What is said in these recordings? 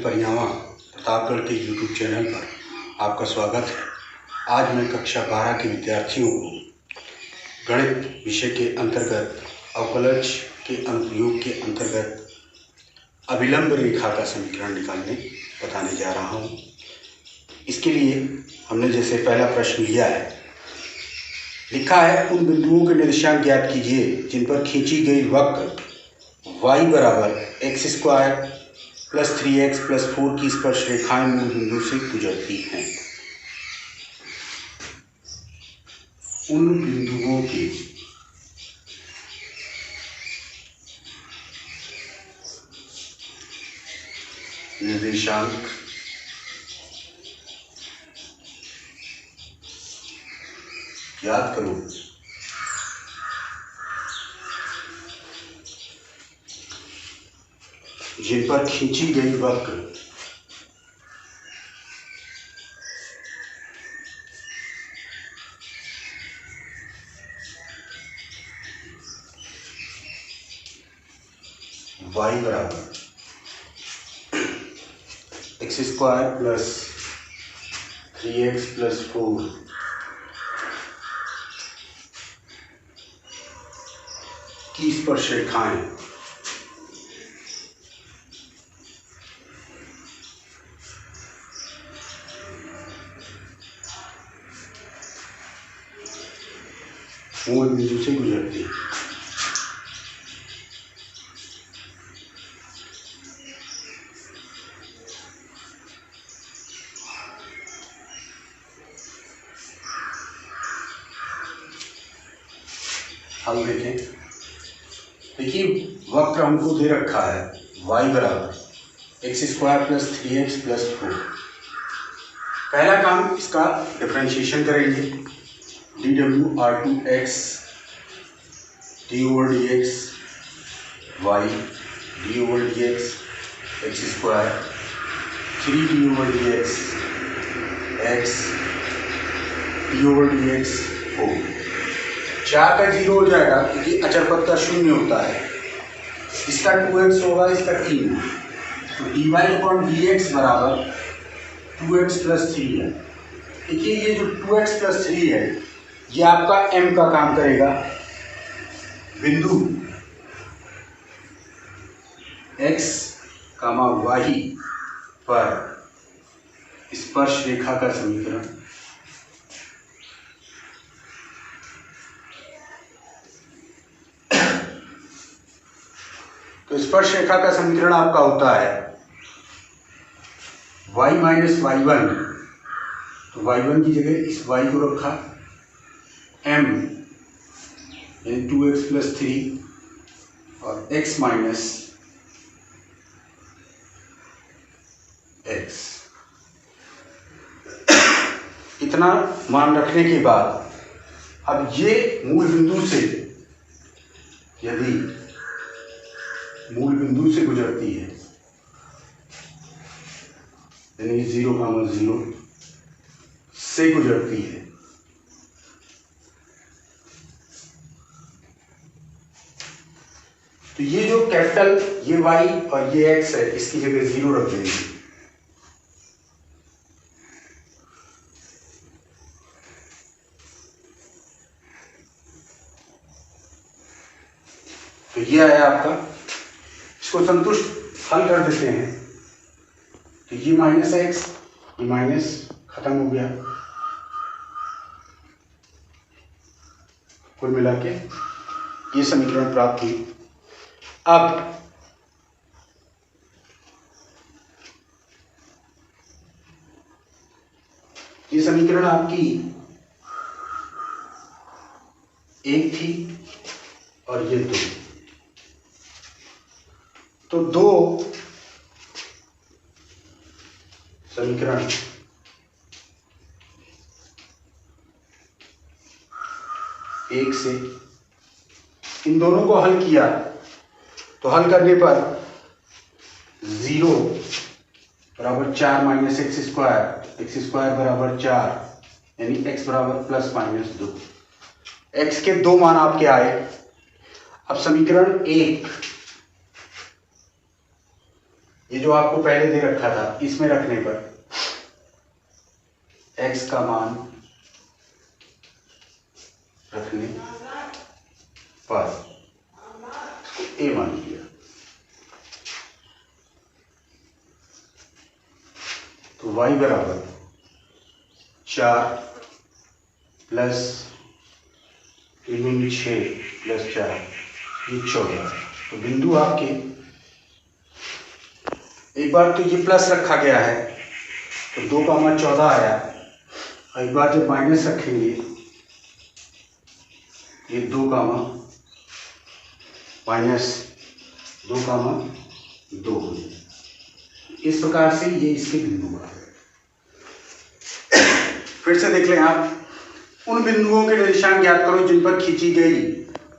परियावा प्रतापगढ़ के YouTube channel पर आपका स्वागत है। आज मैं कक्षा 12 के विद्यार्थियों को गणित विषय के अंतर्गत अवकलज के अनुप्रयोग के अंतर्गत अभिलंब रेखा का समीकरण निकालने बताने जा रहा हूँ। इसके लिए हमने जैसे पहला प्रश्न लिया है, लिखा है उन बिंदुओं के निर्देशांक ज्ञात कीजिए जिन पर खींची गई वक्र y बराबर x² + 3x + 4 की स्पर्श रेखाएं मूल बिंदु से गुजरती हैं। उन बिंदुओं के निर्देशांक याद करो जिन पर खींची गई वक्र y बराबर x² + 3x + 4 की स्पर्श रेखाएं मूल बिंदु से गुजरती है। हम देखें, देखिए वक्र हमको दे रखा है y बराबर x² + 3x + 4। पहला काम इसका डिफरेंशिएशन करेंगे। dw/2x d/dx y d/dx x², 3d/dx x d/dx 4। 4 का 0 हो जाएगा क्योंकि अचर पद का 0 होता है। इसका 2x होगा, इसका 3। तो dy/dx बराबर 2x + 3 है। देखिए ये जो 2x + 3 है ये आपका m का काम करेगा। बिंदु x, y पर स्पर्श रेखा का समीकरण तो स्पर्श रेखा का समीकरण आपका होता है y - y1। तो y1 की जगह इस y को रखा, m यानी 2x + 3 और x - x। इतना मान रखने के बाद अब ये मूल बिंदु से, यदि मूल बिंदु से गुजरती है यानी 0,0 से गुजरती है, तो ये जो कैपिटल ये y और ये x है इसकी जगह 0 रख देंगे। तो ये आया आपका। इसको संतुष्ट हल कर देते हैं तो ये -x, ये माइनस खत्म हो गया। कुल मिला के ये समीकरण प्राप्त हुई। अब ये समीकरण आपकी 1 थी और ये 2। तो 2 समीकरण एक से इन दोनों को हल किया तो हल करने पर 0 बराबर 4 - x² बराबर 4 यानी x बराबर ±2। x के 2 मान आपके आए। अब समीकरण 1 ये जो आपको पहले दे रखा था, इसमें रखने पर x का मान रखने पर a मान लिया, तो y बराबर 4 प्लस 6 प्लस 4 ये 14। तो बिंदु आपके, एक बार तो ये प्लस रखा गया है तो 2,14 आया, और एक बार जब माइनस रखेंगे ये 2, माइनस 2,2 इस प्रकार से ये इसके बिंदु का। फिर से देख लें आप, उन बिंदुओं के निर्देशांक ज्ञात करो जिन पर खींची गई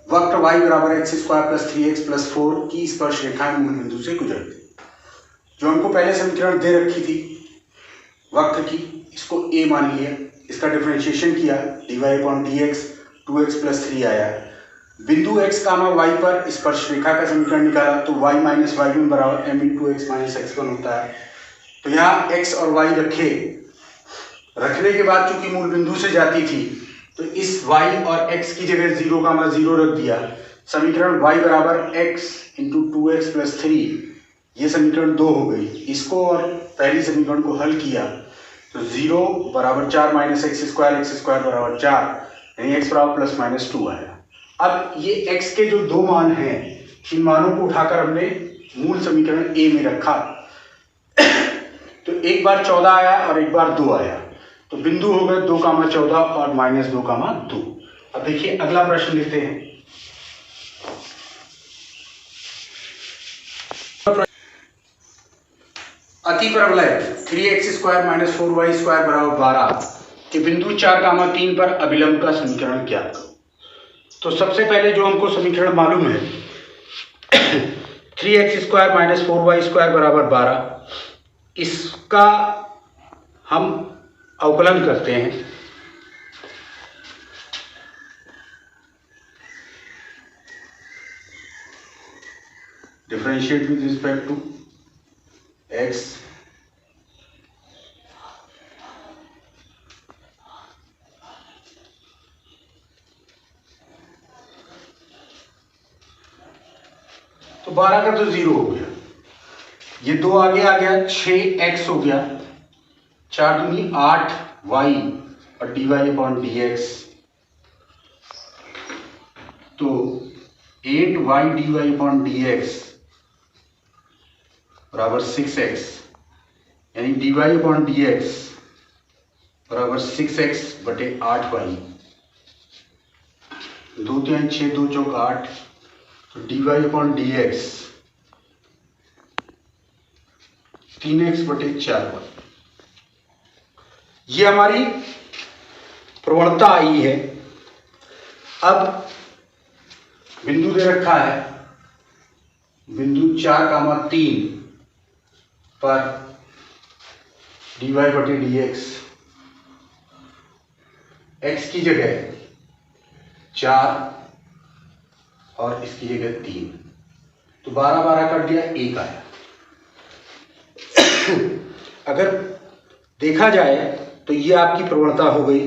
वक्र y बराबर x square plus 3x plus 4 की स्पर्श रेखाएं मूल बिंदु से गुजरती। जो हमको पहले समीकरण दे रखी थी वक्र की, इसको a मान लिया, इसका डिफरेंशिएशन किया, dy/dx 2x प्लस 3 आया। बिंदु x, y पर स्पर्श रेखा का समीकरण निकाला तो y माइनस y1 बराबर m into x minus x1 होता है। तो यहाँ x और y रखने के बाद चूंकि मूल बिंदु से जाती थी तो इस y और x की जगह 0,0 रख दिया। समीकरण y बराबर x इंटू 2x प्लस 3, ये समीकरण 2 हो गई। इसको और पहली समीकरण को हल किया तो 0 बराबर 4 माइनस x स्क्वायर बराबर 4, यानी x बराबर प्लस माइनस 2 आया। अब ये x के जो दो मान हैं, इन मानों को उठाकर हमने मूल समीकरण a में रखा। तो एक बार 14 आया और एक बार 2 आया, तो बिंदु हो गए 2,14 और माइनस 2,2। अब देखिए अगला प्रश्न लेते हैं। अति परवलय 3x square minus 4y square बराबर 12 के बिंदु 4,3 पर अभिलंब का समीकरण क्या करो। तो सबसे पहले जो हमको समीकरण मालूम है 3x square minus 4y square बराबर 12, इसका हम अवकलन करते हैं। Differentiate with respect to x, तो 12 का तो 0 हो गया, ये 2 आगे आ गया, 6x हो गया, 4 दूनी 8y और dy/dx, तो 8y dy/dx बराबर 6x, यानी dy/dx बराबर 6x बटे 8y। 2 3 6 2 चौक 8, तो dy/dx 3x बटे 4y। ये हमारी प्रवणता आई है। अब बिंदु दे रखा है, बिंदु 4,3 पर dy/dx x की जगह 4 और इसकी जगह 3, तो 12 कट गया, 1 आया। अगर देखा जाए तो ये आपकी प्रवणता हो गई।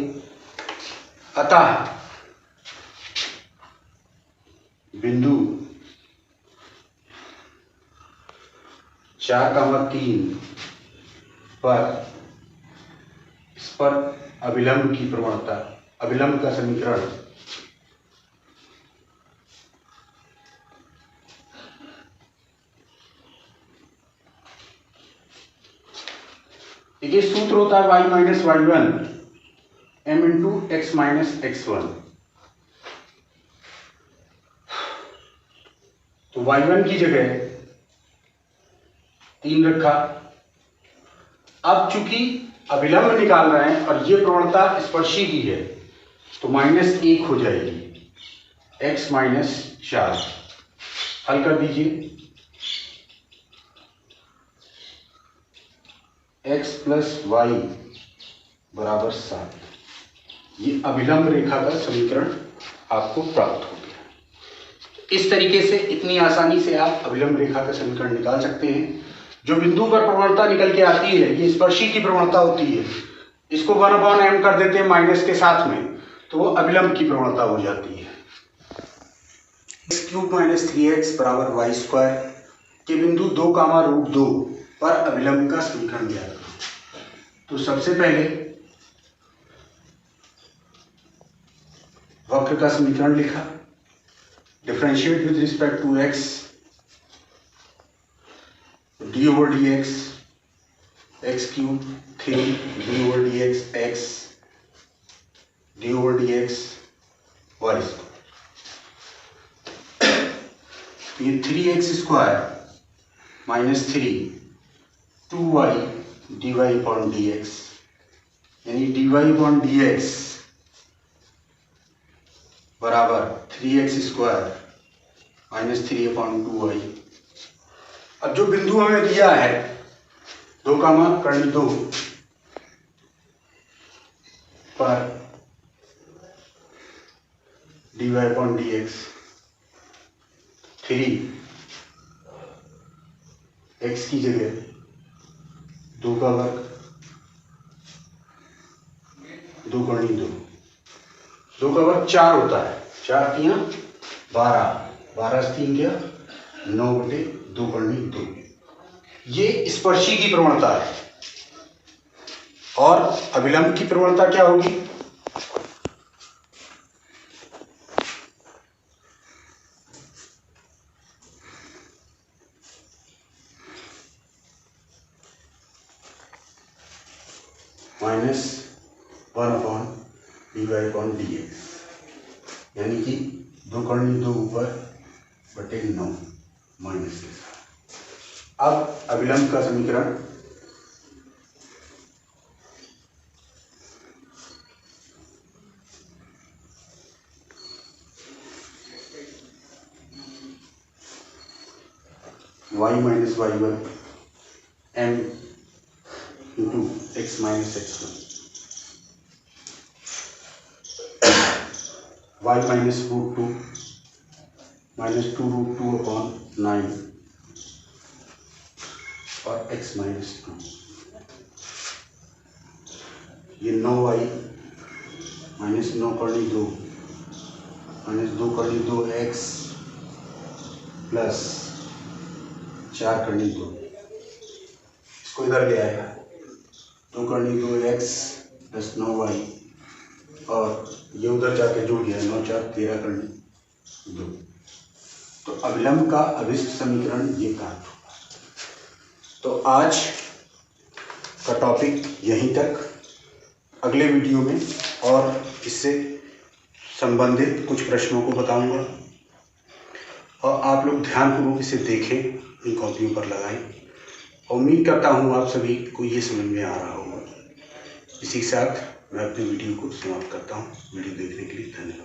अतः बिंदु 4,3 पर इस पर अभिलंब की प्रवणता, अभिलंब का समीकरण देखिए, सूत्र होता है y minus y1 m into x minus x1। तो y1 की जगह 3 रखा। अब चूंकि अभिलंब निकाल रहे हैं और ये प्रवणता स्पर्शी की है, तो -1 हो जाएगी, x माइनस 4। हल कर दीजिए, x प्लस वाई बराबर 7। ये अभिलंब रेखा का समीकरण आपको प्राप्त हो गया। इस तरीके से इतनी आसानी से आप अभिलंब रेखा का समीकरण निकाल सकते हैं, जो बिंदु पर प्रवणता निकल के आती है ये स्पर्शी की प्रवणता होती है। इसको 1/m कर देते हैं माइनस के साथ में, तो वो अभिलंब की प्रवणता हो जाती है। x³ - 3x = y² के बिंदु 2, 2 पर अभिलंब का समीकरण ज्ञात करो। तो सबसे पहले वक्र का समीकरण लिखा, differentiate with respect to x, d/dx x³ 3 d/dx x d/dx y²। ये 3x² - 3 2y dy/dx यानी dy/dx बराबर 3x² - 3/2y। अब जो बिंदु हमें दिया है 2, 2 पर dy/dx 3 x की जगह 2 का वर्ग 2 × 2 का वर्ग 4 होता है। 4 × 3 12, 12 से 3 क्या 9/2 × 2। ये स्पर्शी की प्रवणता है। और अभिलंब की प्रवणता क्या होगी? -1/dy/dx यानी कि 2 × 2 ऊपर बटे 9 माइनस के साथ। अब अभिलंब का समीकरण y - y1 m × x - x1 y - √2 -2√2/9 और x - 2। ये 9y - 9 × 2 -2 × 2x प्लस 4 × 2, इसको इधर ले आएगा 2 × 2x प्लस 9y और ये उधर जाके जुड़ गया 9 × 4 13 × 2। तो अभिलंब का अभिष्ट समीकरण ये प्राप्त होगा। तो आज का टॉपिक यहीं तक। अगले वीडियो में और इससे संबंधित कुछ प्रश्नों को बताऊंगा और आप लोग ध्यानपूर्वक इसे देखें, इन कॉपियों पर लगाएं। उम्मीद करता हूँ आप सभी को ये समझ में आ रहा होगा। इसी के साथ मैं अपने वीडियो को समाप्त करता हूँ। वीडियो देखने के लिए धन्यवाद।